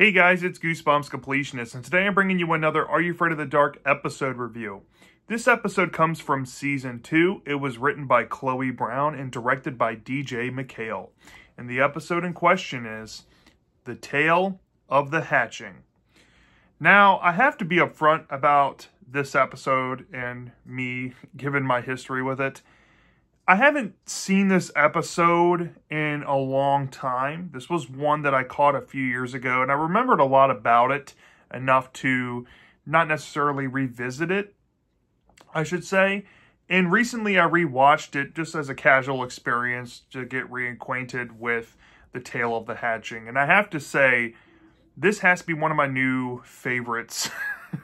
Hey guys, it's Goosebumps Completionist, and today I'm bringing you another Are You Afraid of the Dark episode review. This episode comes from Season 2. It was written by Chloe Brown and directed by DJ McHale. And the episode in question is The Tale of the Hatching. Now, I have to be upfront about this episode and me, given my history with it. I haven't seen this episode in a long time. This was one that I caught a few years ago, and I remembered a lot about it, enough to not necessarily revisit it, I should say. And recently I rewatched it just as a casual experience to get reacquainted with the Tale of the Hatching. And I have to say, this has to be one of my new favorites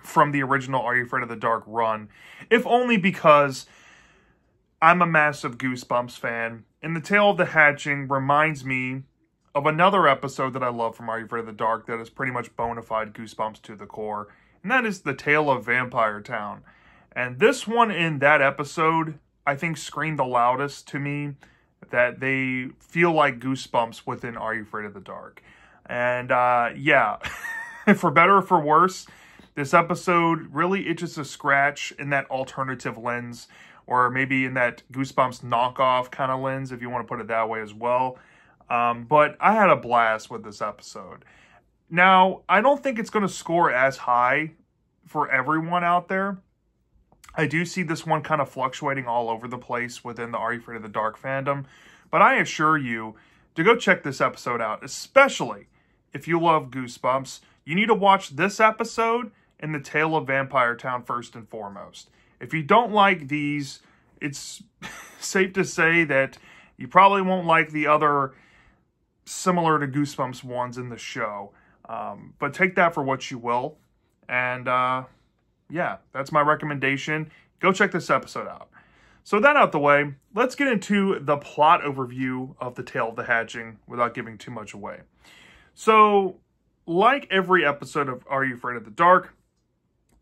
from the original Are You Afraid of the Dark run. If only because I'm a massive Goosebumps fan, and the Tale of the Hatching reminds me of another episode that I love from Are You Afraid of the Dark that is pretty much bona fide Goosebumps to the core, and that is The Tale of Vampire Town. And this one in that episode, I think, screamed the loudest to me that they feel like Goosebumps within Are You Afraid of the Dark. And yeah, for better or for worse, this episode really itches a scratch in that alternative lens, or maybe in that Goosebumps knockoff kind of lens, if you want to put it that way as well. But I had a blast with this episode. Now, I don't think it's going to score as high for everyone out there. I do see this one kind of fluctuating all over the place within the Are You Afraid of the Dark fandom. But I assure you to go check this episode out, especially if you love Goosebumps. You need to watch this episode and The Tale of Vampire Town first and foremost. If you don't like these, it's safe to say that you probably won't like the other similar to Goosebumps ones in the show. But take that for what you will. And yeah, that's my recommendation. Go check this episode out. So that out the way, let's get into the plot overview of The Tale of the Hatching without giving too much away. So, like every episode of Are You Afraid of the Dark,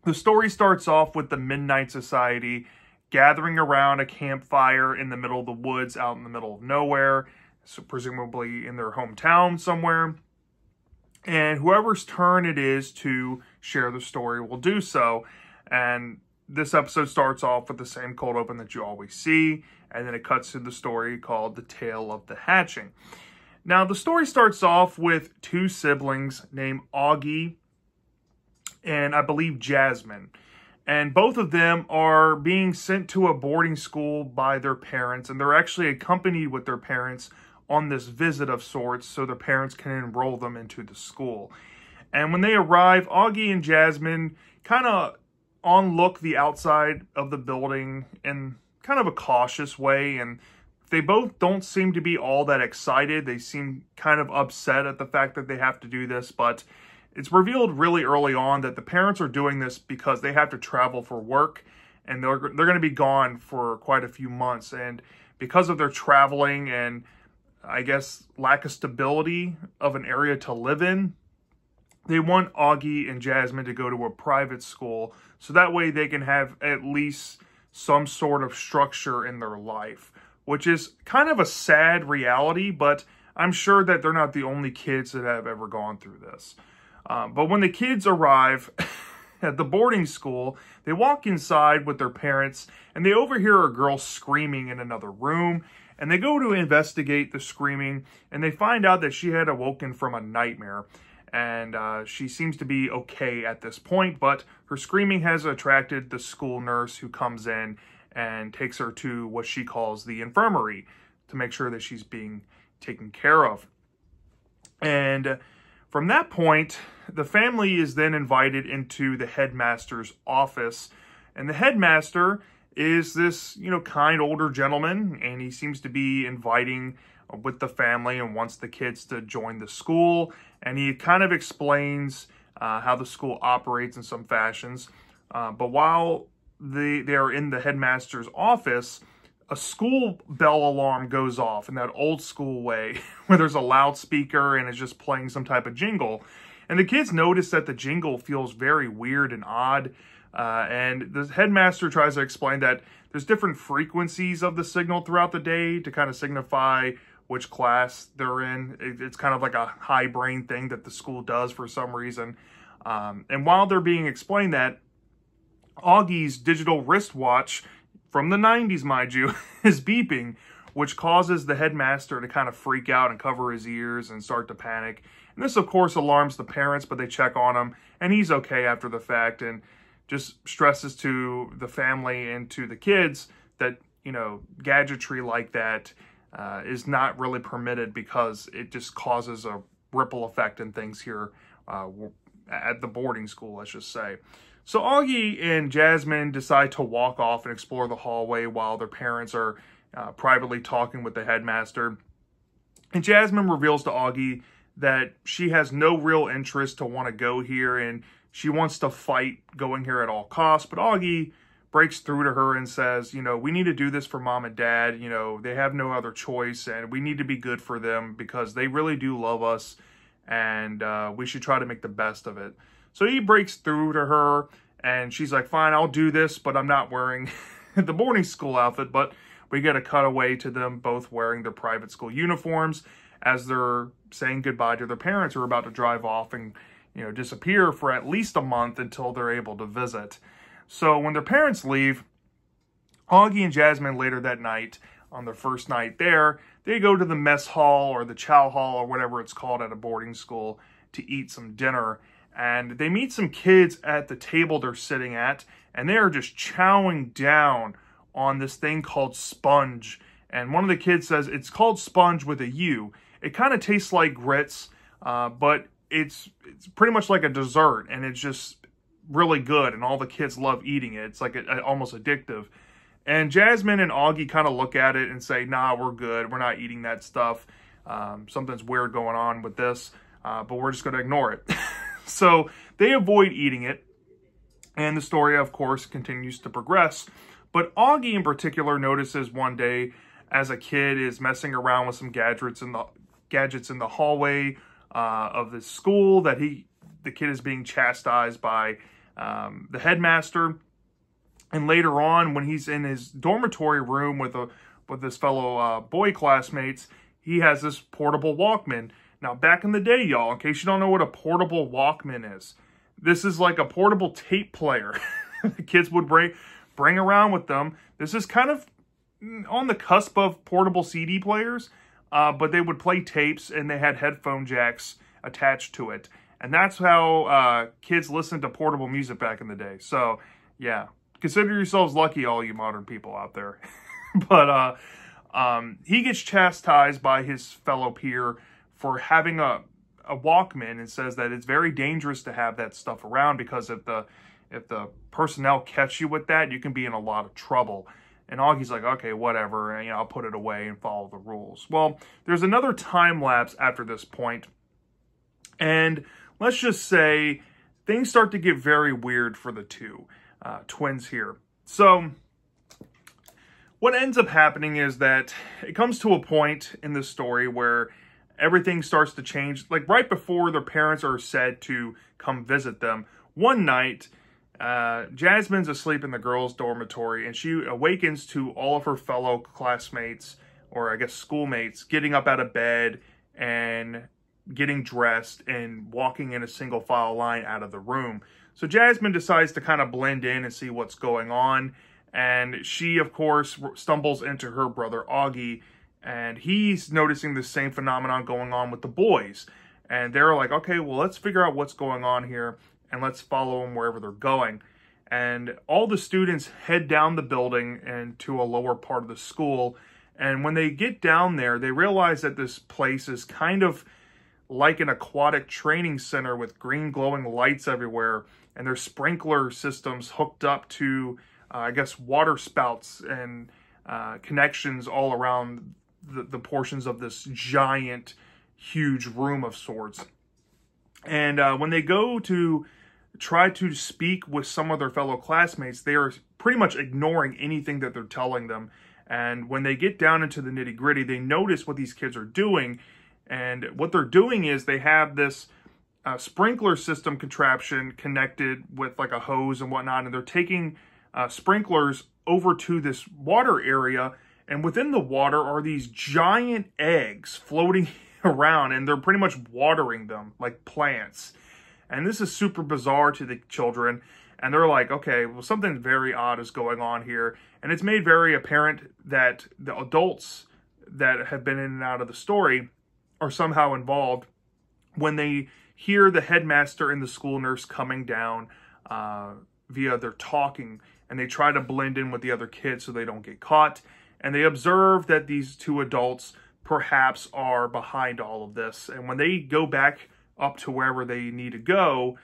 the story starts off with the Midnight Society gathering around a campfire in the middle of the woods out in the middle of nowhere, so presumably in their hometown somewhere. And whoever's turn it is to share the story will do so. And this episode starts off with the same cold open that you always see, and then it cuts to the story called The Tale of the Hatching. Now, the story starts off with two siblings named Augie and I believe Jasmine. And both of them are being sent to a boarding school by their parents, and they're actually accompanied with their parents on this visit of sorts so their parents can enroll them into the school. And when they arrive, Augie and Jasmine kind of on-look the outside of the building in kind of a cautious way, and they both don't seem to be all that excited. They seem kind of upset at the fact that they have to do this, but it's revealed really early on that the parents are doing this because they have to travel for work, and they're going to be gone for quite a few months. And because of their traveling and, I guess, lack of stability of an area to live in, they want Augie and Jasmine to go to a private school so that way they can have at least some sort of structure in their life, which is kind of a sad reality, but I'm sure that they're not the only kids that have ever gone through this. But when the kids arrive at the boarding school, they walk inside with their parents, and they overhear a girl screaming in another room, and they go to investigate the screaming, and they find out that she had awoken from a nightmare, and she seems to be okay at this point, but her screaming has attracted the school nurse, who comes in and takes her to what she calls the infirmary to make sure that she's being taken care of. And from that point, the family is then invited into the headmaster's office. And the headmaster is this, kind older gentleman, and he seems to be inviting with the family and wants the kids to join the school. And he kind of explains how the school operates in some fashions. But while they are in the headmaster's office, a school bell alarm goes off in that old school way where there's a loudspeaker and it's just playing some type of jingle. And the kids notice that the jingle feels very weird and odd. And the headmaster tries to explain that there's different frequencies of the signal throughout the day to kind of signify which class they're in. It's kind of like a high brain thing that the school does for some reason. And while they're being explained that, Augie's digital wristwatch from the 90s, mind you, is beeping, which causes the headmaster to kind of freak out and cover his ears and start to panic. And this, of course, alarms the parents, but they check on him, and he's okay after the fact, and just stresses to the family and to the kids that, you know, gadgetry like that is not really permitted because it just causes a ripple effect in things here at the boarding school, let's just say. So Augie and Jasmine decide to walk off and explore the hallway while their parents are privately talking with the headmaster. And Jasmine reveals to Augie that she has no real interest to want to go here, and she wants to fight going here at all costs. But Augie breaks through to her and says, you know, we need to do this for mom and dad. You know, they have no other choice, and we need to be good for them because they really do love us, and we should try to make the best of it. So he breaks through to her, and she's like, fine, I'll do this, but I'm not wearing the boarding school outfit. But we get a cutaway to them both wearing their private school uniforms as they're saying goodbye to their parents who are about to drive off and, you know, disappear for at least a month until they're able to visit. So when their parents leave, Augie and Jasmine later that night, on their first night there, they go to the mess hall or the chow hall or whatever it's called at a boarding school to eat some dinner. And they meet some kids at the table they're sitting at, and they are just chowing down on this thing called sponge. And one of the kids says it's called sponge with a U. It kind of tastes like grits, but it's pretty much like a dessert, and it's just really good, and all the kids love eating it. It's like almost addictive. And Jasmine and Augie kind of look at it and say, nah, we're good. We're not eating that stuff. Something's weird going on with this, but we're just going to ignore it. So they avoid eating it, and the story, of course, continues to progress. But Augie in particular notices one day as a kid is messing around with some gadgets in the hallway of the school that the kid is being chastised by the headmaster. And later on, when he's in his dormitory room with his fellow boy classmates, he has this portable Walkman. Now, back in the day, y'all, in case you don't know what a portable Walkman is, this is like a portable tape player the kids would bring around with them. This is kind of on the cusp of portable CD players, but they would play tapes, and they had headphone jacks attached to it. And that's how kids listened to portable music back in the day. So, yeah, consider yourselves lucky, all you modern people out there. But he gets chastised by his fellow peer for having a Walkman, and says that it's very dangerous to have that stuff around because if the personnel catch you with that, you can be in a lot of trouble. And Augie's like, okay, whatever, and, you know, I'll put it away and follow the rules. Well, there's another time lapse after this point, and let's just say things start to get very weird for the two twins here. So what ends up happening is that it comes to a point in the story where everything starts to change. Like right before their parents are said to come visit them, one night, Jasmine's asleep in the girls' dormitory, and she awakens to all of her fellow classmates, or I guess schoolmates, getting up out of bed and getting dressed and walking in a single file line out of the room. So Jasmine decides to kind of blend in and see what's going on. And she, of course, stumbles into her brother Augie, and he's noticing the same phenomenon going on with the boys. And they're like, okay, well, let's figure out what's going on here, and let's follow them wherever they're going. And all the students head down the building and to a lower part of the school. And when they get down there, they realize that this place is kind of like an aquatic training center with green glowing lights everywhere. And there's sprinkler systems hooked up to, I guess, water spouts and connections all around the portions of this giant, huge room of sorts. And when they go to try to speak with some of their fellow classmates, they are pretty much ignoring anything that they're telling them. And when they get down into the nitty-gritty, they notice what these kids are doing. And what they're doing is they have this sprinkler system contraption connected with like a hose and whatnot, and they're taking sprinklers over to this water area, And within the water are these giant eggs floating around, and they're pretty much watering them like plants. And this is super bizarre to the children. And they're like, okay, well, something very odd is going on here. And it's made very apparent that the adults that have been in and out of the story are somehow involved when they hear the headmaster and the school nurse coming down via their talking. And they try to blend in with the other kids so they don't get caught. And they observe that these two adults perhaps are behind all of this. And when they go back up to wherever they need to go,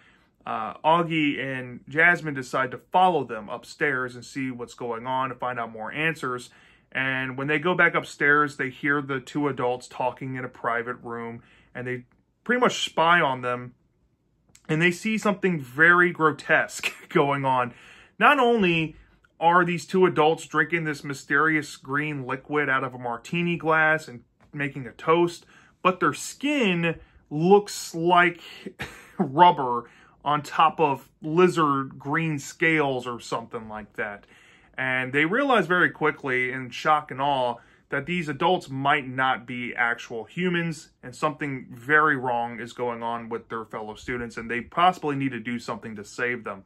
Augie and Jasmine decide to follow them upstairs and see what's going on, to find out more answers. And when they go back upstairs, they hear the two adults talking in a private room, and they pretty much spy on them, and they see something very grotesque going on. Not only are these two adults drinking this mysterious green liquid out of a martini glass and making a toast, but their skin looks like rubber on top of lizard green scales or something like that. And they realize very quickly, in shock and awe, that these adults might not be actual humans, and something very wrong is going on with their fellow students, and they possibly need to do something to save them.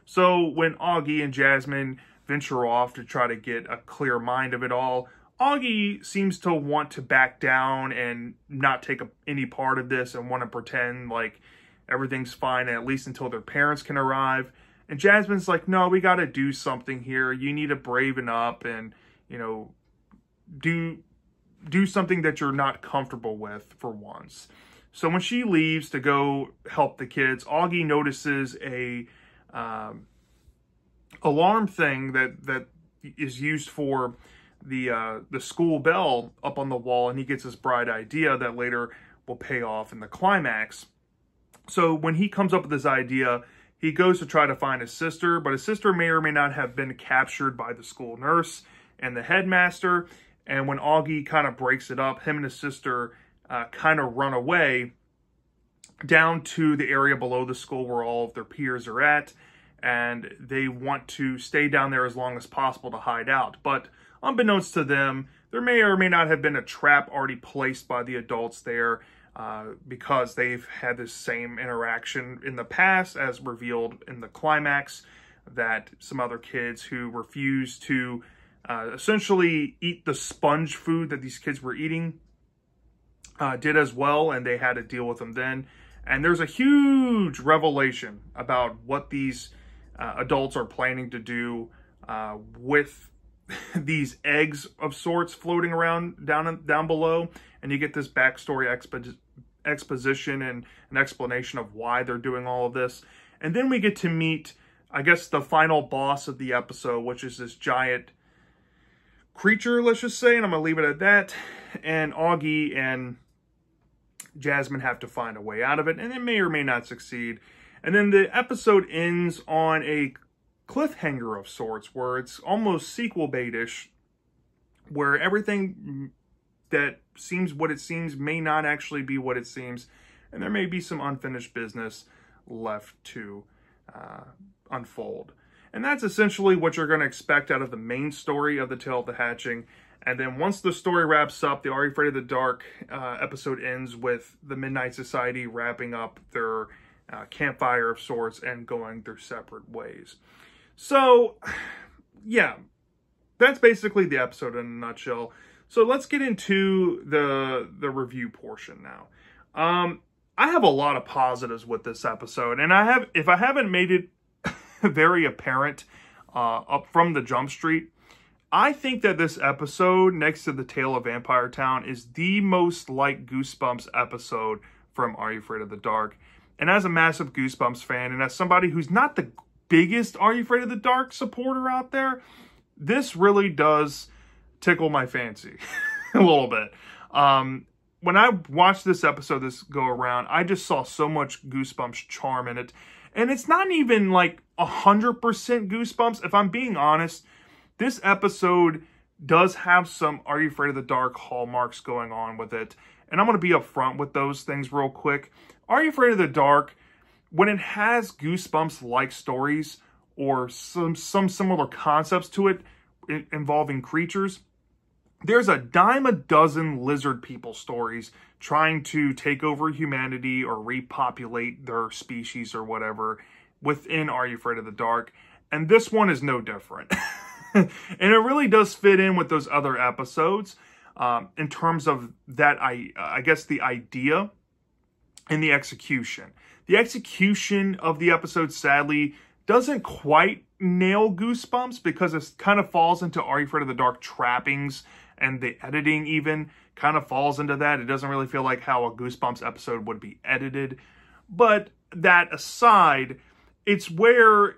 So when Augie and Jasmine venture off to try to get a clear mind of it all, Augie seems to want to back down and not take any part of this and want to pretend like everything's fine, at least until their parents can arrive. And Jasmine's like, no, we got to do something here. You need to braven up and, you know, do something that you're not comfortable with for once. So when she leaves to go help the kids, Augie notices a alarm thing that is used for the school bell up on the wall, and he gets this bright idea that later will pay off in the climax. So when he comes up with this idea, he goes to try to find his sister, but his sister may or may not have been captured by the school nurse and the headmaster. And when Augie kind of breaks it up, him and his sister kind of run away down to the area below the school where all of their peers are at. And they want to stay down there as long as possible to hide out. But unbeknownst to them, there may or may not have been a trap already placed by the adults there, because they've had this same interaction in the past, as revealed in the climax, that some other kids who refused to essentially eat the sponge food that these kids were eating did as well, and they had to deal with them then. And there's a huge revelation about what these adults are planning to do with these eggs of sorts floating around down below. And you get this backstory exposition and an explanation of why they're doing all of this. And then we get to meet, I guess, the final boss of the episode, which is this giant creature, let's just say, and I'm going to leave it at that. And Augie and Jasmine have to find a way out of it, and they may or may not succeed. And then the episode ends on a cliffhanger of sorts, where it's almost sequel bait-ish, where everything that seems what it seems may not actually be what it seems, and there may be some unfinished business left to unfold. And that's essentially what you're going to expect out of the main story of The Tale of the Hatching. And then once the story wraps up, the Are You Afraid of the Dark episode ends with the Midnight Society wrapping up their campfire of sorts and going their separate ways. So, yeah, that's basically the episode in a nutshell. So let's get into the review portion now. I have a lot of positives with this episode, and if I haven't made it very apparent up from the Jump Street, I think that this episode, next to The Tale of Vampire Town, is the most like Goosebumps episode from Are You Afraid of the Dark? And as a massive Goosebumps fan, and as somebody who's not the biggest Are You Afraid of the Dark supporter out there, this really does tickle my fancy a little bit. When I watched this episode this go around, I just saw so much Goosebumps charm in it. And it's not even like 100% Goosebumps. If I'm being honest, this episode does have some Are You Afraid of the Dark hallmarks going on with it. And I'm going to be upfront with those things real quick. Are You Afraid of the Dark, when it has Goosebumps-like stories or some similar concepts to it involving creatures, there's a dime a dozen lizard people stories trying to take over humanity or repopulate their species or whatever within Are You Afraid of the Dark? And this one is no different. And it really does fit in with those other episodes in terms of that, I guess, the idea and the execution. The execution of the episode, sadly, doesn't quite nail Goosebumps because it kind of falls into Are You Afraid of the Dark trappings, and the editing even kind of falls into that. It doesn't really feel like how a Goosebumps episode would be edited. But that aside, it's where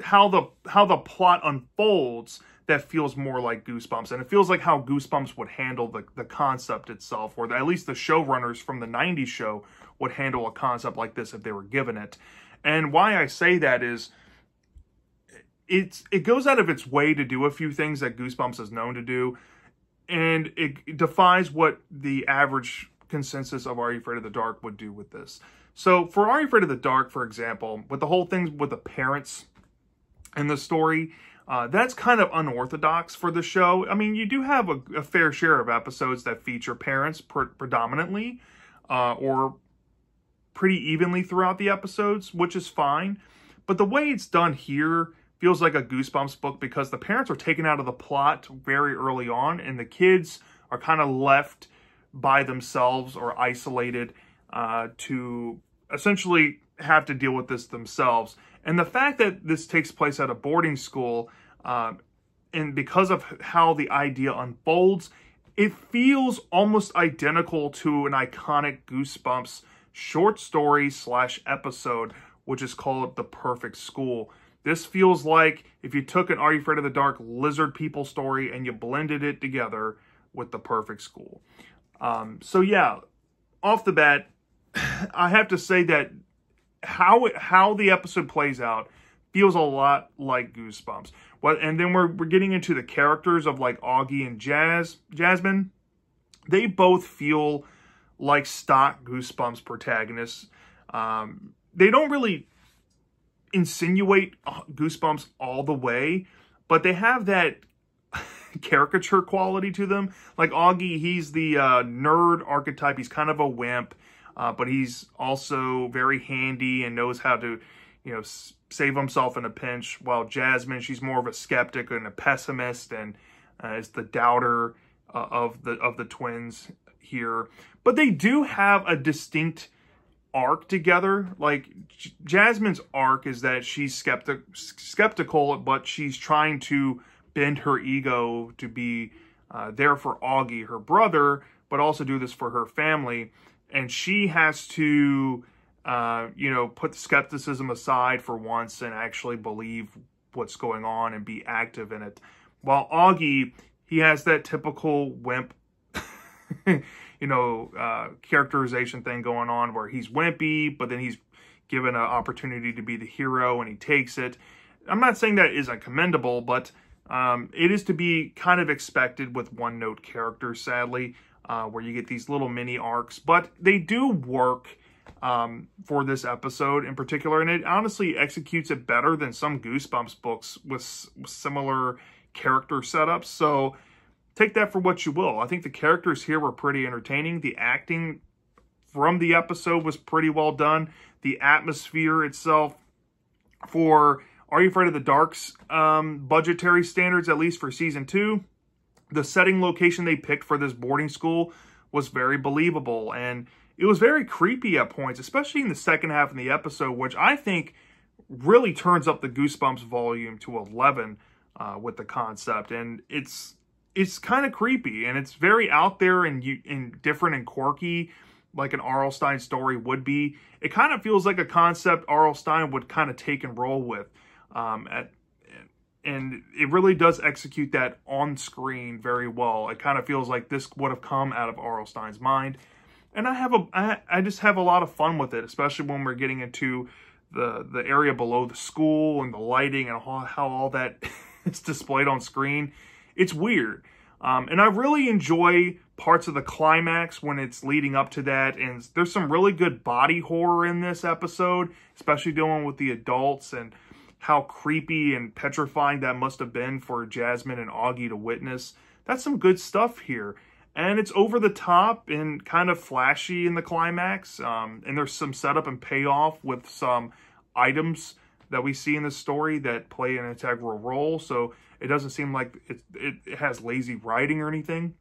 how the plot unfolds that feels more like Goosebumps. And it feels like how Goosebumps would handle the concept itself, or at least the showrunners from the 90s show would handle a concept like this if they were given it. And why I say that is it goes out of its way to do a few things that Goosebumps is known to do, and it defies what the average consensus of Are You Afraid of the Dark would do with this. So for Are You Afraid of the Dark, for example, with the whole thing with the parents in the story, that's kind of unorthodox for the show. I mean, you do have a fair share of episodes that feature parents predominantly, or pretty evenly throughout the episodes, which is fine. But the way it's done here feels like a Goosebumps book because the parents are taken out of the plot very early on, and the kids are kind of left by themselves or isolated to essentially have to deal with this themselves. And the fact that this takes place at a boarding school, and because of how the idea unfolds, it feels almost identical to an iconic Goosebumps short story / episode, which is called The Perfect School. This feels like if you took an Are You Afraid of the Dark lizard people story and you blended it together with The Perfect School. So yeah, off the bat, I have to say that how the episode plays out feels a lot like Goosebumps. And then we're getting into the characters of like Augie and Jasmine. They both feel like stock Goosebumps protagonists. They don't really insinuate Goosebumps all the way, but they have that caricature quality to them. Like Augie, he's the nerd archetype. He's kind of a wimp, but he's also very handy and knows how to, save himself in a pinch. While Jasmine, she's more of a skeptic and a pessimist, and is the doubter of the twins here. But they do have a distinct arc together. Like Jasmine's arc is that she's skeptical, but she's trying to bend her ego to be there for Augie, her brother, but also do this for her family. And she has to, put skepticism aside for once and actually believe what's going on and be active in it. While Augie, he has that typical wimp characterization thing going on where he's wimpy, but then he's given an opportunity to be the hero and he takes it. I'm not saying that isn't commendable, but it is to be kind of expected with one-note characters, sadly, where you get these little mini arcs. But they do work for this episode in particular, and it honestly executes it better than some Goosebumps books with similar character setups. So take that for what you will. I think the characters here were pretty entertaining. The acting from the episode was pretty well done. The atmosphere itself, for Are You Afraid of the Dark's budgetary standards, at least for season 2, the setting location they picked for this boarding school was very believable. And it was very creepy at points, especially in the second half of the episode, which I think really turns up the Goosebumps volume to 11 with the concept. And it's kind of creepy, and it's very out there and different and quirky, like an R.L. Stine story would be. It kind of feels like a concept R.L. Stine would kind of take and roll with. And it really does execute that on screen very well. It kind of feels like this would have come out of R.L. Stine's mind. And I just have a lot of fun with it, especially when we're getting into the area below the school and the lighting and how all that is displayed on screen. It's weird. And I really enjoy parts of the climax when it's leading up to that. And there's some really good body horror in this episode, especially dealing with the adults and how creepy and petrifying that must have been for Jasmine and Augie to witness. That's some good stuff here. And it's over the top and kind of flashy in the climax. And there's some setup and payoff with some items that we see in the story that play an integral role. So it doesn't seem like it has lazy writing or anything.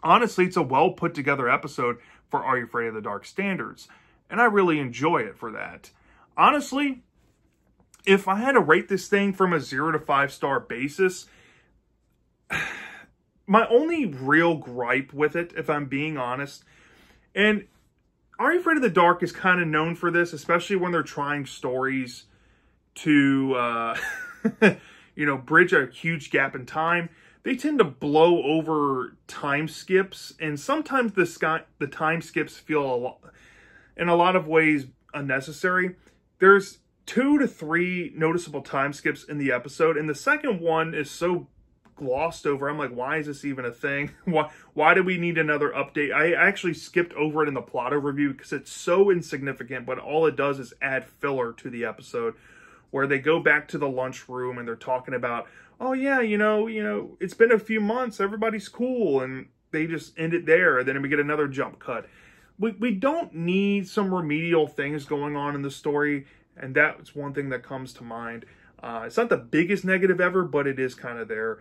Honestly, it's a well put together episode for Are You Afraid of the Dark standards. And I really enjoy it for that. Honestly, if I had to rate this thing from a 0 to 5 star basis, my only real gripe with it, if I'm being honest, and Are You Afraid of the Dark is kind of known for this, especially when they're trying stories to, bridge a huge gap in time. They tend to blow over time skips, and sometimes the time skips feel, in a lot of ways, unnecessary. There's 2 to 3 noticeable time skips in the episode, and the second one is so glossed over. I'm like, why is this even a thing? Why do we need another update? I actually skipped over it in the plot overview because it's so insignificant, but all it does is add filler to the episode, where they go back to the lunchroom and they're talking about, oh yeah, it's been a few months, everybody's cool, and they just end it there, and then we get another jump cut. We don't need some remedial things going on in the story, and that's one thing that comes to mind. It's not the biggest negative ever, but it is kind of there.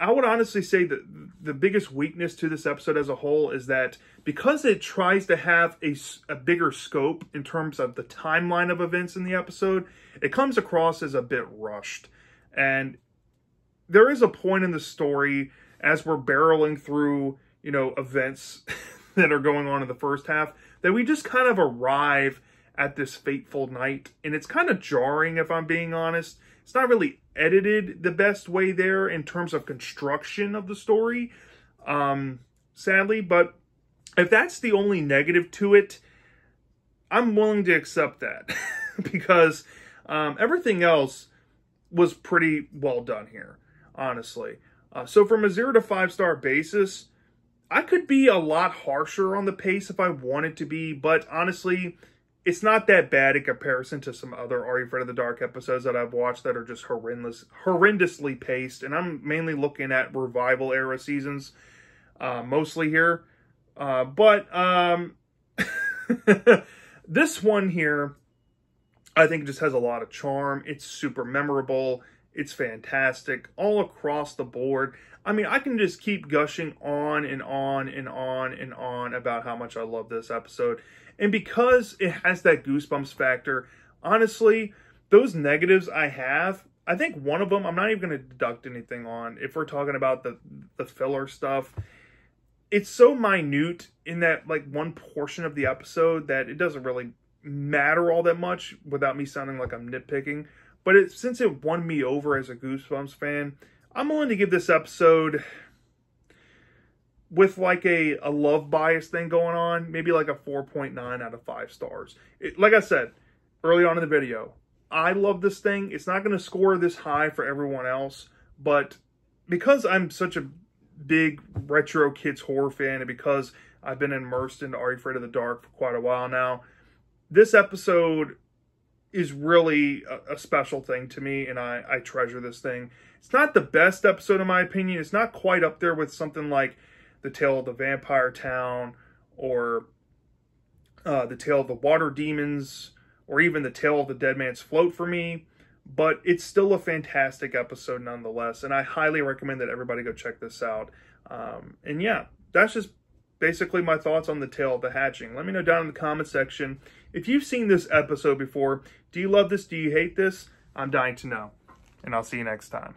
I would honestly say that the biggest weakness to this episode as a whole is that because it tries to have a bigger scope in terms of the timeline of events in the episode, it comes across as a bit rushed. And there is a point in the story as we're barreling through, events that are going on in the first half, that we just kind of arrive at this fateful night. And it's kind of jarring, if I'm being honest. It's not really edited the best way there in terms of construction of the story, sadly. But if that's the only negative to it, I'm willing to accept that because everything else was pretty well done here, honestly. So from a 0 to 5 star basis, I could be a lot harsher on the pace if I wanted to be, but honestly, it's not that bad in comparison to some other Are You Afraid of the Dark episodes that I've watched that are just horrendously paced. And I'm mainly looking at revival era seasons, mostly here. But this one here, I think just has a lot of charm. It's super memorable. It's fantastic all across the board. I mean, I can just keep gushing on and on and on and on about how much I love this episode. And because it has that goosebumps factor, honestly, those negatives I have, I think one of them, I'm not even going to deduct anything on. If we're talking about the filler stuff, it's so minute in that one portion of the episode that it doesn't really matter all that much without me sounding like I'm nitpicking. But since it won me over as a Goosebumps fan, I'm willing to give this episode, with a love bias thing going on, maybe a 4.9 out of 5 stars. Like I said early on in the video, I love this thing. It's not going to score this high for everyone else, but because I'm such a big retro kids horror fan, and because I've been immersed into Are You Afraid of the Dark for quite a while now, this episode is really a special thing to me, and I treasure this thing. It's not the best episode in my opinion. It's not quite up there with something like The Tale of the Vampire Town, or The Tale of the Water Demons, or even The Tale of the Dead Man's Float for me. But it's still a fantastic episode nonetheless, and I highly recommend that everybody go check this out. And yeah, that's just basically my thoughts on The Tale of the Hatching. Let me know down in the comment section if you've seen this episode before. Do you love this? Do you hate this? I'm dying to know. And I'll see you next time.